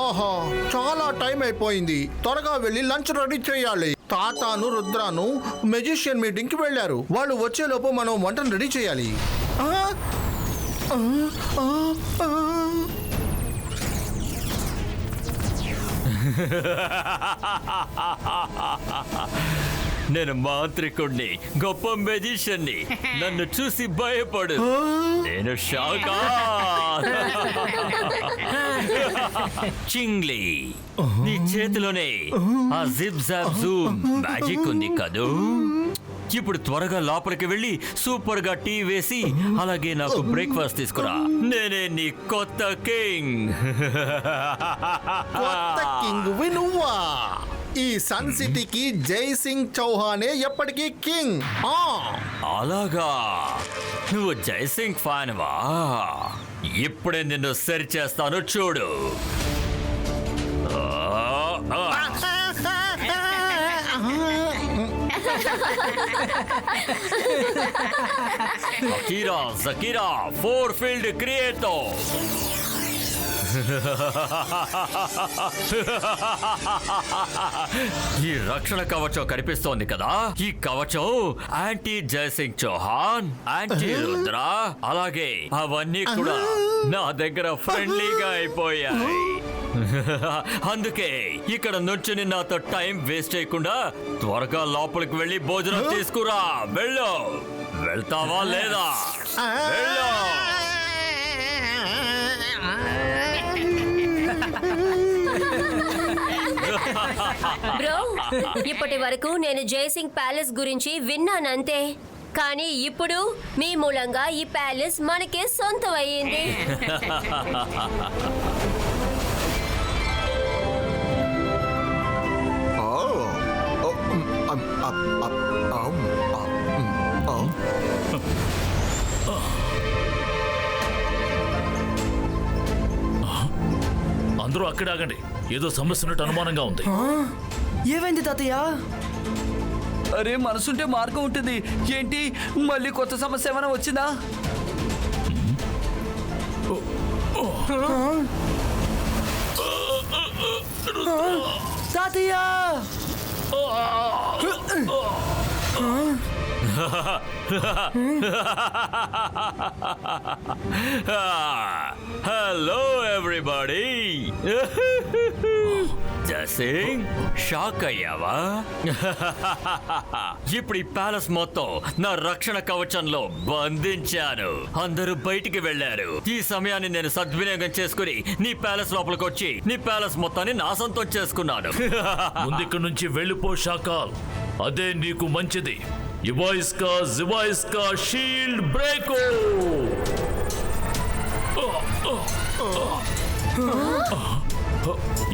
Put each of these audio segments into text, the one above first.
ఆహా, చాలా టైం అయిపోయింది. త్వరగా వెళ్ళి లంచ్ రెడీ చేయాలి. తాతాను రుద్రాను మెజిషియన్ మీటింగ్ కి వెళ్ళారు. వాళ్ళు వచ్చేలోపు మనం వంటను రెడీ చేయాలి. నేను మాంత్రికుడిని, గొప్ప మెజిషియన్ని. నన్ను చూసి భయపడు. నేను షాకా. చింగ్లీ, నీ చేతిలోనే ఆ జిప్ జాప్ జూమ్ మ్యాజిక్ ఉంది కదూ. ఇప్పుడు త్వరగా లోపలికి వెళ్ళి సూపర్ గా టీ వేసి అలాగే నాకు బ్రేక్ఫాస్ట్ తీసుకురా. నేనే నీ కొత్త కింగ్. కొత్త కింగ్ వినువా? ఈ సన్ సిటీకి జై సింగ్ చౌహానే ఎప్పటికీ కింగ్. అలాగా, నువ్వు జైసింగ్ ఫ్యాన్వా? ఇప్పుడే నిన్ను సరి చేస్తాను, చూడు. Akira జకీరా four field క్రియేటో. ఈ రక్షణ కవచం కనిపిస్తోంది కదా, ఈ కవచం యాంటీ జయసింగ్ చౌహాన్, యాంటీ రుద్ర, అలాగే అవన్నీ కూడా నా దగ్గర ఫ్రెండ్లీగా అయిపోయాయి. అందుకే ఇక్కడ నుంచుని నాతో టైం వేస్ట్ చేయకుండా త్వరగా లోపలికి వెళ్ళి భోజనం తీసుకురా. వెళ్ళు. వెళ్తావా లేదా? వెళ్ళు. బ్రో, ఇప్పటి వరకు నేను జయసింగ్ ప్యాలెస్ గురించి విన్నానంతే. కానీ ఇప్పుడు మీ మూలంగా ఈ ప్యాలెస్ మనకే సొంతం అయ్యింది. అందరూ అక్కడ ఆగండి. ఏదో సమస్య ఉన్నట్టు అనుమానంగా ఉంది. ఏమైంది తాతయ్య? అరే, మనసుంటే మార్గం ఉంటుంది. ఏంటి, మళ్ళీ కొత్త సమస్య ఏమైనా వచ్చిందా? తాతయ్య! Hello everybody. జసింగ్, షాక్ అయ్యావా? ఇప్పుడు ఈ ప్యాలెస్ మొత్తం నా రక్షణ కవచంలో బంధించాను. అందరూ బయటికి వెళ్లారు. ఈ సమయాన్ని నేను సద్వినియోగం చేసుకుని నీ ప్యాలెస్ లోపలికి వచ్చి నీ ప్యాలెస్ మొత్తాన్ని నా సొంతం చేసుకున్నాను. ముందుక్కడి నుంచి వెళ్ళిపో షాకాల్. అదే నీకు మంచిది. ఇవాయిస్కా జివాయిస్కా షీల్డ్ బ్రేకో.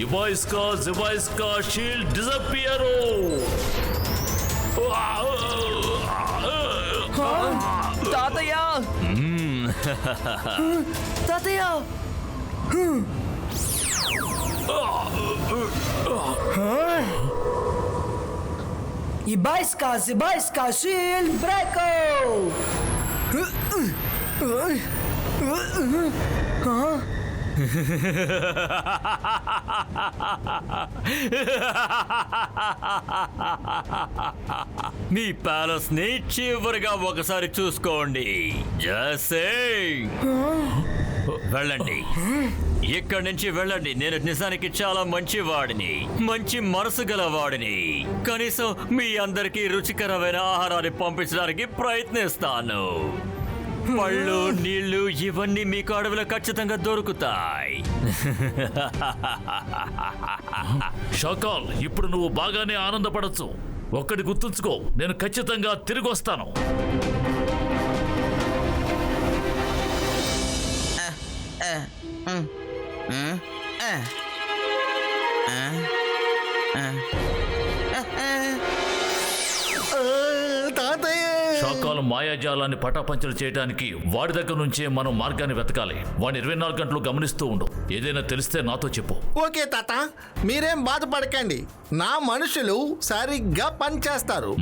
ఇవాయిస్కా జివాయిస్కా షీల్డ్ డిసపియరో. తాతయ్య! తాతయ్య! Ibaiska, Zibaiska, Shield Breaker! మీ ప్యాలెస్ ని చివరిగా ఒకసారి చూసుకోండి. జసింగ్, వెళ్ళండి. ఇక్కడి నుంచి వెళ్ళండి. నేను నిజానికి చాలా మంచివాడిని, మంచి మనసు గలవాడిని. కనీసం మీ అందరికీ రుచికరమైన ఆహారాన్ని పంపించడానికి ప్రయత్నిస్తాను. పళ్ళు, నీళ్లు ఇవన్నీ మీకు అడవిలో ఖచ్చితంగా దొరుకుతాయి. షాకాల్, ఇప్పుడు నువ్వు బాగానే ఆనందపడచ్చు. ఒక్కటి గుర్తుంచుకో, నేను ఖచ్చితంగా తిరిగి వస్తాను. షాకాల్ మాయాజాలాన్ని పటాపంచలు చేయడానికి వాడి దగ్గర నుంచే మనం మార్గాన్ని వెతకాలి. వాడిని 24 గంటలు గమనిస్తూ ఉండు. ఏదైనా తెలిస్తే నాతో చెప్పు. ఓకే తాత, మీరేం బాధపడకండి. నా మనుషులు సరిగ్గా పనిచేస్తారు.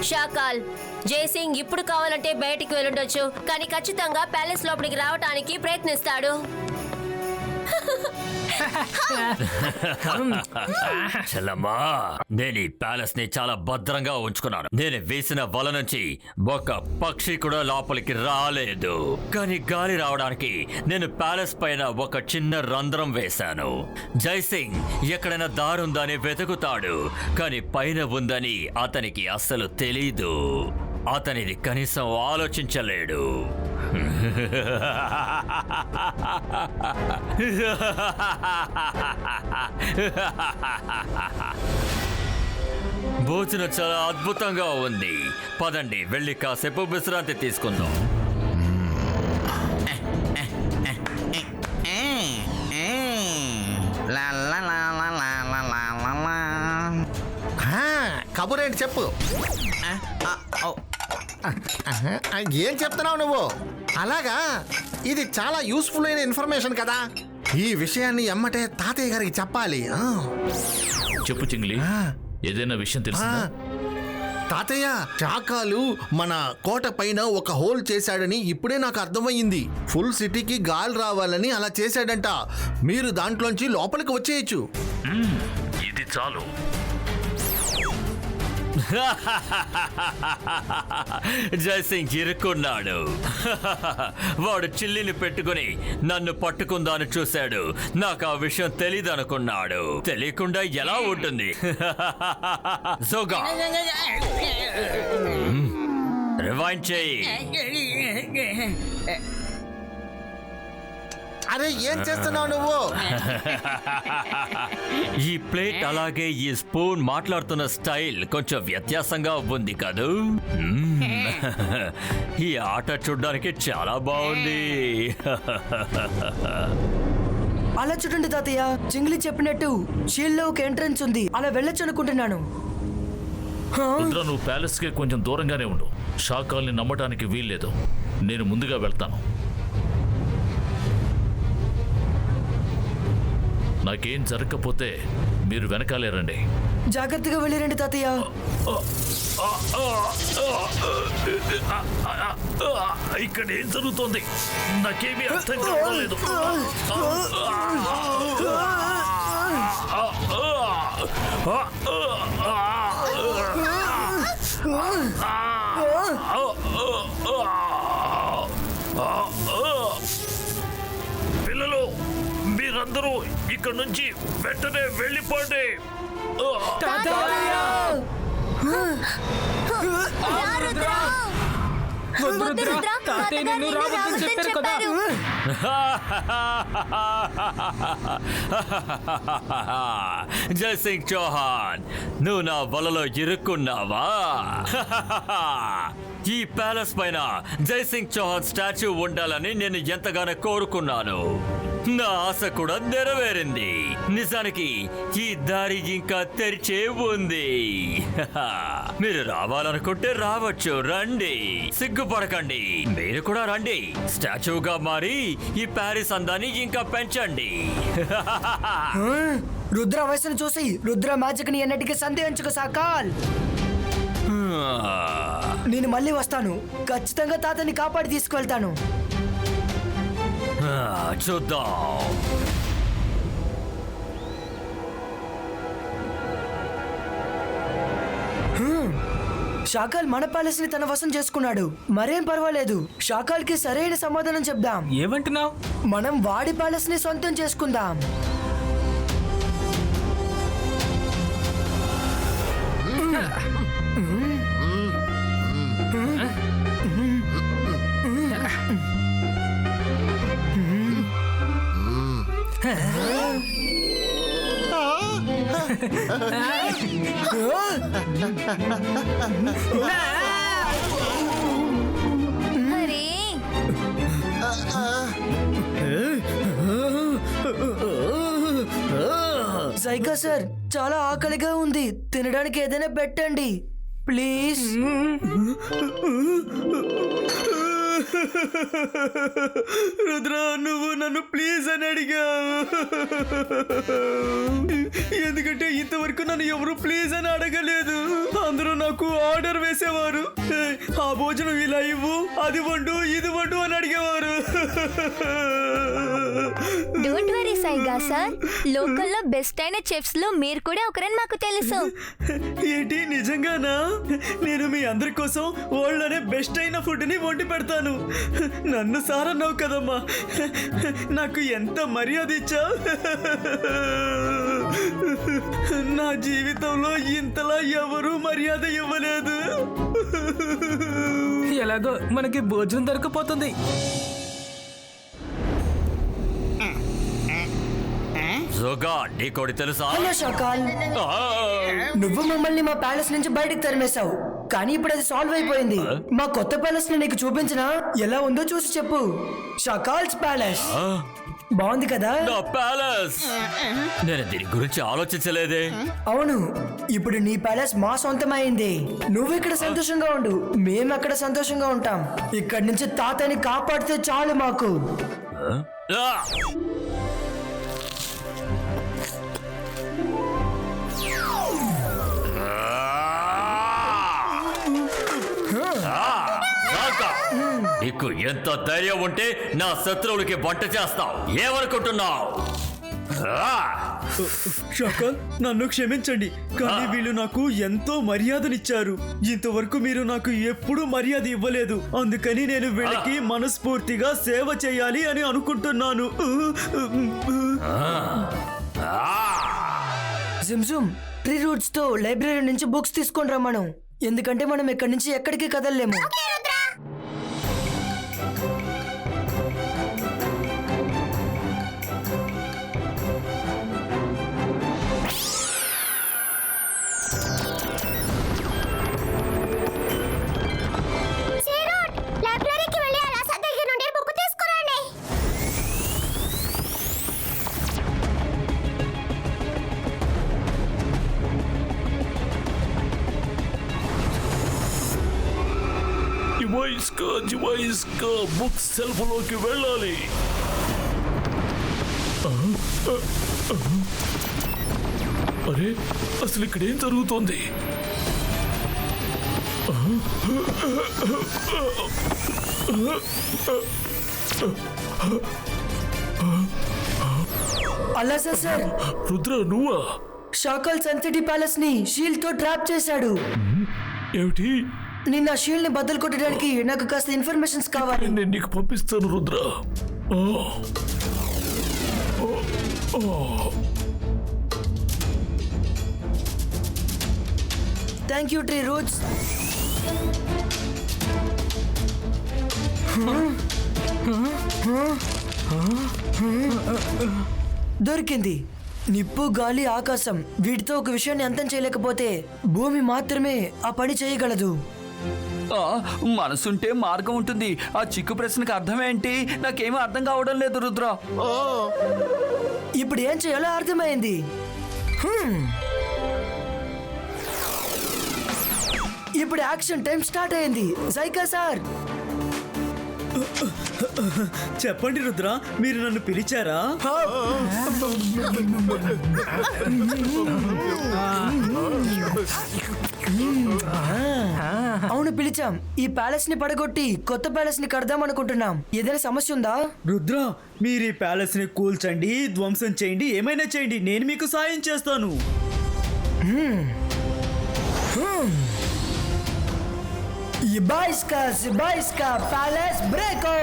షాకాల్, జైసింగ్ ఇప్పుడు కావాలంటే బయటికి వెళ్ళుండొచ్చు, కానీ ఖచ్చితంగా ప్యాలెస్ లోపలికి రావడానికి ప్రయత్నిస్తాడు. చెల్లమ్మా, నేను ఈ ప్యాలెస్ ని చాలా భద్రంగా ఉంచుకున్నాను. నేను వేసిన వల నుంచి ఒక పక్షి కూడా లోపలికి రాలేదు. కానీ గాలి రావడానికి నేను ప్యాలెస్ పైన ఒక చిన్న రంధ్రం వేశాను. జైసింగ్ ఎక్కడైనా దారుందని వెతుకుతాడు, కానీ పైన ఉందని అతనికి అస్సలు తెలీదు. అతనిది కనీసం ఆలోచించలేడు. భోజనం చాలా అద్భుతంగా ఉంది. పదండి, వెళ్ళి కాసేపు విశ్రాంతి తీసుకుందాం. కబురేంటి చెప్పు. ఏం చెప్తున్నావు నువ్వు? అలాగా, ఇది చాలా యూస్ఫుల్ అయిన ఇన్ఫర్మేషన్ కదా. ఈ విషయాన్ని ఎమ్మటే తాతయ్య గారికి చెప్పాలి. చెప్పు చింగ్లీ, ఏదైనా విషయం తెలుసా? తాతయ్య, చాకాలు మన కోట పైన ఒక హోల్ చేశాడని ఇప్పుడే నాకు అర్థమయ్యింది. ఫుల్ సిటీకి గాలి రావాలని అలా చేశాడంట. మీరు దాంట్లోంచి లోపలికి వచ్చేయచ్చు. ఇది చాలు. జైసింగ్ ఇరుక్కున్నాడు. వాడు చిల్లిని పెట్టుకుని నన్ను పట్టుకుందాని చూశాడు. నాకు ఆ విషయం తెలీదు అనుకున్నాడు. తెలియకుండా ఎలా ఉంటుంది? జోగా, రివైండ్ చేయి. అరే, ఏం చేస్తున్నావు నువ్వు? ఈ ప్లేట్ అలాగే ఈ స్పూన్ మాట్లాడుతున్న స్టైల్ కొంచెం వ్యత్యాసంగా ఉంది కదూ. ఈ ఆట చూడ్డానికి చాలా బాగుంది. అలా చూడండి తాతయ్య, చింగ్లీ చెప్పినట్టు షీల్డ్ లో ఒక ఎంట్రన్స్ ఉంది. అలా వెళ్ళొచ్చు అనుకుంటున్నాను. రుద్ర, నువ్వు ప్యాలెస్ కి కొంచెం దూరంగానే ఉండు. షాకాల్ని నమ్మటానికి వీల్లేదు. నేను ముందుగా వెళ్తాను. నాకేం జరగకపోతే మీరు వెనకాలే రండి. జాగ్రత్తగా వెళ్ళిరండి తాతయ్య. ఇక్కడ ఏం జరుగుతోంది? నాకేమీ అర్థం కావట్లేదు. పిల్లలు, మీరందరూ ఇక్కడ నుంచి వెంటనే వెళ్ళిపోండి. జైసింగ్ చౌహాన్, నువ్వు నా వలలో ఇరుక్కున్నావా? ఈ ప్యాలెస్ పైన జైసింగ్ చౌహాన్ స్టాచ్యూ ఉండాలని నేను ఎంతగానో కోరుకున్నాను. నా ఆశ కూడా నెరవేరింది. నిజానికి ఈ దారి ఇంకా తెరిచే ఉంది. మీరు రావాలనుకుంటే రావచ్చు. రండి, సిగ్గుపడకండి. మీరు కూడా రండి. స్టాచ్యూగా మారి ఈ ప్యారిస్ అందాన్ని ఇంకా పెంచండి. రుద్ర వయసును చూసి రుద్ర మ్యాజిక్ ని ఎన్నటికీ సందేహించుకో షాకాల్. నేను మళ్ళీ వస్తాను. ఖచ్చితంగా తాతని కాపాడి తీసుకువెళ్తాను. చూద్దాం. షాకాల్ మన ప్యాలెస్ ని తన వశం చేసుకున్నాడు. మరేం పర్వాలేదు. షాకాల్ కి సరైన సమాధానం చెప్దాం. ఏమంటున్నావు? మనం వాడి ప్యాలెస్ ని సొంతం చేసుకుందాం. అరే, సైకా సార్, చాలా ఆకలిగా ఉంది. తినడానికి ఏదైనా పెట్టండి ప్లీజ్. రుద్ర నువ్వు నన్ను ప్లీజ్ అని అడిగావు. ఎందుకంటే ఇంతవరకు నన్ను ఎవరు ప్లీజ్ అని అడగలేదు. అందరూ నాకు ఆర్డర్ వేసేవారు. ఆ భోజనం ఇలా ఇవ్వు, అది వండు, ఇది వండు అని అడిగేవారు. డోంట్ వరీ సైగా సార్, లోకల్లో బెస్ట్ అయిన చెఫ్స్ లో మీరు కూడా ఒకరని మాకు తెలుసు. ఏంటి నిజంగానా? నేను మీ అందరి కోసం వాళ్ళనే బెస్ట్ అయిన ఫుడ్ ని వండి పెడతాను. నన్ను సారన్నావు కదమ్మా, నాకు ఎంత మర్యాద ఇచ్చా. నా జీవితంలో ఇంతలా ఎవరూ మర్యాద ఇవ్వలేదు. ఎలాగో మనకి భోజనం దొరికిపోతుంది. జోగా నీకోటి తెలుసా? హలో షాకాల్, నువ్వు మమ్మల్ని మా ప్యాలెస్ నుంచి బయటికి తరిమేశావు, కానీ ఇప్పుడు అది సాల్వ్ అయిపోయింది. మా కొత్త ప్యాలెస్ ని నీకు చూపించినా ఎలా ఉందో చూసి చెప్పు. షాకాల్స్ ప్యాలెస్ బాగుంది కదా? నా ప్యాలెస్, నేను దీని గురించి ఆలోచించలేదే. అవును, ఇప్పుడు నీ ప్యాలెస్ మా సొంతమైంది. నువ్వు ఇక్కడ సంతోషంగా ఉండు, మేము అక్కడ సంతోషంగా ఉంటాం. ఇక్కడి నుంచి తాతని కాపాడితే చాలు మాకు. ఆ! నీకు ఎంత ధైర్యం ఉంటే నా శత్రువులకి వంట చేస్తావు? ఏమనుకుంటున్నావు? షాకాల్, నన్ను క్షమించండి, కానీ వీళ్ళు నాకు ఎంతో మర్యాదనిచ్చారు. ఇంతవరకు మీరు నాకు ఎప్పుడూ మర్యాద ఇవ్వలేదు. అందుకని నేను వీళ్ళకి మనస్ఫూర్తిగా సేవ చేయాలి అని అనుకుంటున్నాను. జిమ్జుమ్, ట్రీ రూట్స్ తో లైబ్రరీ నుంచి బుక్స్ తీసుకొని రమ్మను, ఎందుకంటే మనం ఇక్కడి నుంచి ఎక్కడికి కదలలేము. లైబ్రరీకి వెళ్ళి అలాసా దగ్గర నుండి బుక్ తీసుకురండి. జివాయిస్కా బుక్ సెల్ఫ్ లోకి వెళ్ళాలి. అరే, అసలు ఇక్కడ ఏం జరుగుతోంది? అలాసా సార్, రుద్ర నువ్వా? షాకాల్ సన్సిటీ ప్యాలెస్ ని షీల్డ్ తో ట్రాప్ చేశాడు. ఏమిటి? నిన్న షీల్డ్ ని బద్దలు కొట్టడానికి నాకు కాస్త ఇన్ఫర్మేషన్స్ కావాలి. నేను నీకు పంపిస్తాను Rudra. Thank you tree roots. దొరికింది. నిప్పు, గాలి, ఆకాశం, వీటితో ఒక విషయాన్ని అంతం చేయలేకపోతే భూమి మాత్రమే ఆ పని చేయగలదు. మనసుంటే మార్గం ఉంటుంది. ఆ చిక్కు ప్రశ్నకు అర్థం ఏంటి? నాకేమీ అర్థం కావడం లేదు రుద్ర. ఇప్పుడు ఏం చేయాలో అర్థమైంది. ఇప్పుడు యాక్షన్ టైం స్టార్ట్ అయింది. జైకా సార్, చెప్పండి రుద్ర, మీరు నన్ను పిలిచారా? అవును పిలిచాం. ఈ ప్యాలెస్ ని పడగొట్టి కొత్త ప్యాలెస్ ని కడదాం అనుకుంటున్నాం. ఏదైనా సమస్య ఉందా? రుద్ర, మీరు ఈ ప్యాలెస్ ని కూల్చండి, ధ్వంసం చేయండి, ఏమైనా చేయండి, నేను మీకు సాయం చేస్తాను. Zibaiska Palace Breako!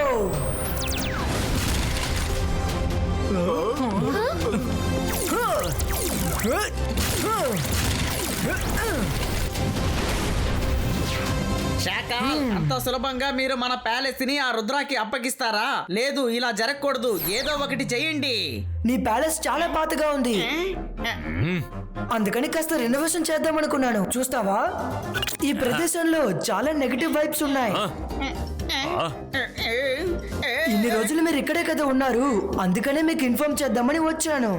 శాకాల్, అంత సులభంగా మీరు మన ప్యాలెస్ ని ఆ రుద్రాకి అప్పగిస్తారా? లేదు, ఇలా జరగకూడదు. ఏదో ఒకటి చెయ్యండి. నీ ప్యాలెస్ చాలా పాతగా ఉంది, అందుకని కాస్త రెనోవేషన్ చేద్దాం అనుకున్నాను. చూస్తావా, ఈ ప్రదేశంలో చాలా నెగటివ్ వైబ్స్ ఉన్నాయి. ఇన్ని రోజులు మీరు ఇక్కడే కదా ఉన్నారు, అందుకనే మీకు ఇన్ఫార్మ్ చేద్దామని వచ్చాను.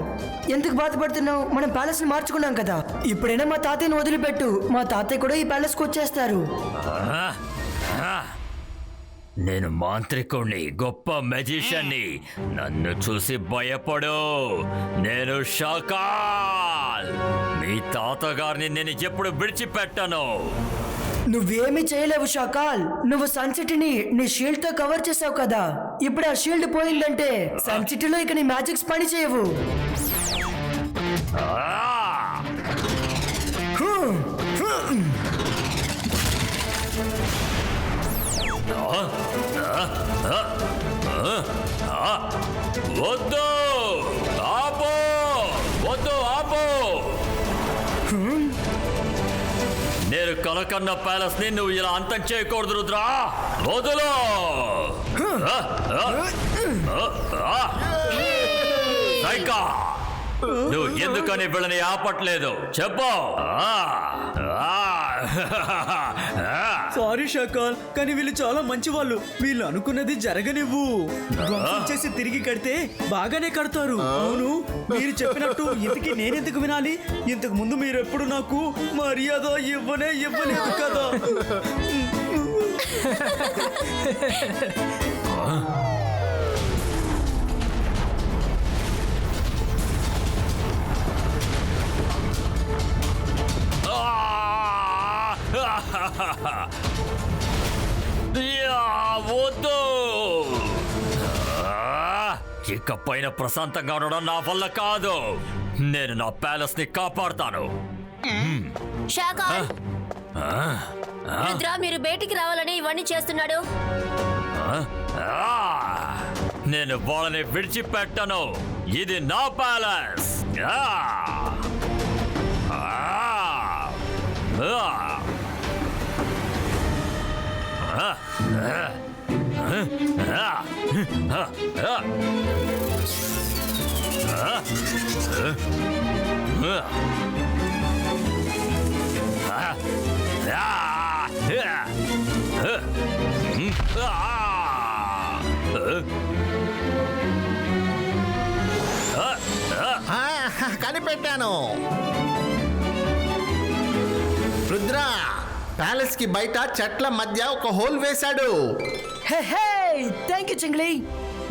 ఎందుకు బాధపడుతున్నావు? మనం ప్యాలెస్ ని మార్చుకున్నాం కదా. ఇప్పుడైనా మా తాతయ్యని వదిలిపెట్టు. మా తాతయ్య కూడా ఈ ప్యాలెస్ కు వచ్చేస్తారు. నేను మాంత్రికుణ్ణి, గొప్ప మెజిషియన్ని. నన్ను చూసి భయపడు. నేను షకాల్. మీ తాతగారిని నేను ఎప్పుడు విడిచిపెట్టను. నువ్వేమీ చేయలేవు షాకాల్. నువ్వు సన్ సిటీని నీ షీల్డ్ తో కవర్ చేసావు కదా. ఇప్పుడు ఆ షీల్డ్ పోయిందంటే సన్ సిటీలో ఇక నీ మ్యాజిక్స్ పని చేయవు. వద్దు, ఆపు, వద్దు, ఆపు. నేను కలకన్న ప్యాలెస్ ని నువ్వు ఇలా అంతం చేయకూడదు రుద్రా. వదులు. సైకా, నువ్వు ఎందుకని వీళ్ళని ఆపట్లేదు చెప్పు. సారీ షకాల్, కానీ వీళ్ళు చాలా మంచి వాళ్ళు. వీళ్ళు అనుకున్నది జరగనివ్వు. ధ్వంసం చేసి తిరిగి కడితే బాగానే కడతారు. అవును, మీరు చెప్పినట్టు ఇంతకీ నేనెందుకు వినాలి? ఇంతకు ముందు మీరు ఎప్పుడు నాకు మర్యాద ఇవ్వలేదు కదా. వద్దు. ఇక పైన ప్రశాంతంగా ఉండడం నా వల్ల కాదు. నేను నా ప్యాలెస్ ని కాపాడుతాను. షాకాల్, రుద్ర మీరు బయటికి రావాలని ఇవన్నీ చేస్తున్నాడు. నేను వాళ్ళని విడిచిపెట్టను. ఇది నా ప్యాలెస్. కనిపెట్టాను. రుద్ర ప్యాలెస్ కి బయట చెట్ల మధ్య ఒక హోల్ వేశాడు. Thank you Chingli.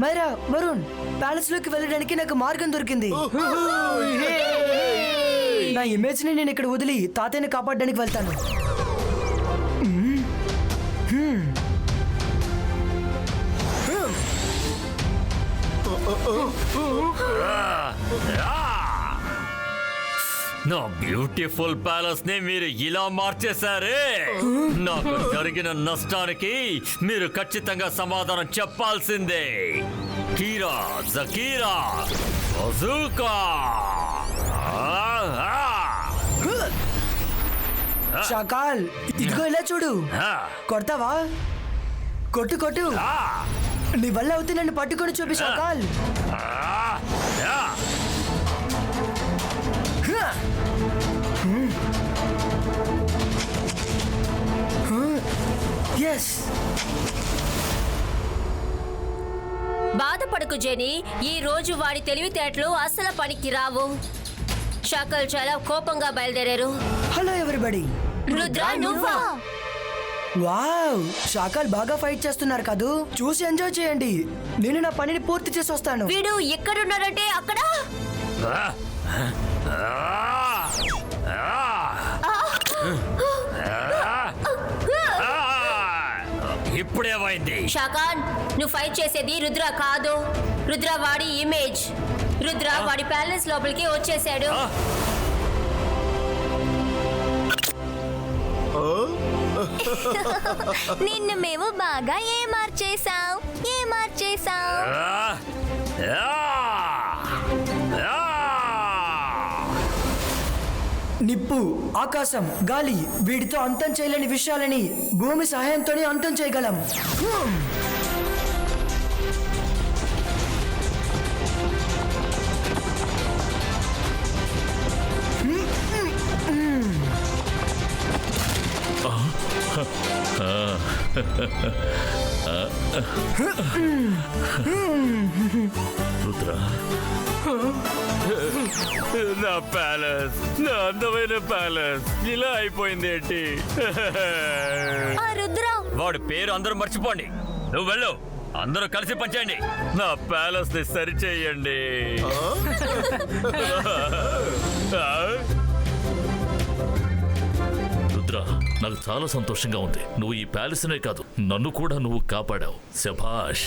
Myra, Varun, palace లోకి వెళ్ళడానికి నాకు మార్గం దొరికింది. నా ఇమేజ్ ని నేను ఇక్కడ వదిలి తాతయ్యని కాపాడడానికి వెళ్తాను. నా బ్యూటిఫుల్ ప్యాలెస్ ని మీరు ఇలా మార్చేశారే. నాకు జరిగిన నష్టానికి మీరు ఖచ్చితంగా సమాధానం చెప్పాల్సిందే. కీరా, జకీరా, బజూకా. షాకాల్, ఇదిగో ఇలా చూడు. కొడతావా? కొట్టు కొట్టు. నీ వల్ల అవుతే నన్ను పట్టుకొని చూపి షాకాల్. ఎస్. బాధపడకు జెనీ, ఈ రోజు వాడి తెలివితేటలు అసలు పనికి రావు. షాకల్ చాలా కోపంగా బయలుదేరారు. Hello everybody. రుద్ర నువ్వా? వావ్, షాకాల్ బాగా ఫైట్ చేస్తున్నారు కదూ. చూసి ఎంజాయ్ చేయండి. నేను నా పనిని పూర్తి చేసి వస్తాను. వీడు ఎక్కడున్నాడంటే అక్కడ. ఇప్పుడేమైంది? షాకాన్, నువ్వు ఫైట్ చేసేది రుద్ర కాదు. రుద్ర వాడి ఇమేజ్. రుద్ర వాడి ప్యాలెస్ లోపలికి వచ్చేసాడు. నిన్ను మేము బాగా ఏమార్చేశాం. నిప్పు, ఆకాశం, గాలి, వీటితో అంతం చేయలేని విషయాలని భూమి సహాయంతోనే అంతం చేయగలం. రుద్ర, నా ప్యాలెస్, నా అందమైన ప్యాలెస్ ఇలా అయిపోయింది ఏంటి? రుద్ర, వాడి పేరు అందరూ మర్చిపోండి. నువ్వు వెళ్ళు, అందరూ కలిసి పనిచేయండి, నా ప్యాలెస్ ని సరిచేయండి. రుద్ర, నాకు చాలా సంతోషంగా ఉంది. నువ్వు ఈ ప్యాలెస్నే కాదు, నన్ను కూడా నువ్వు కాపాడావు. శభాష్.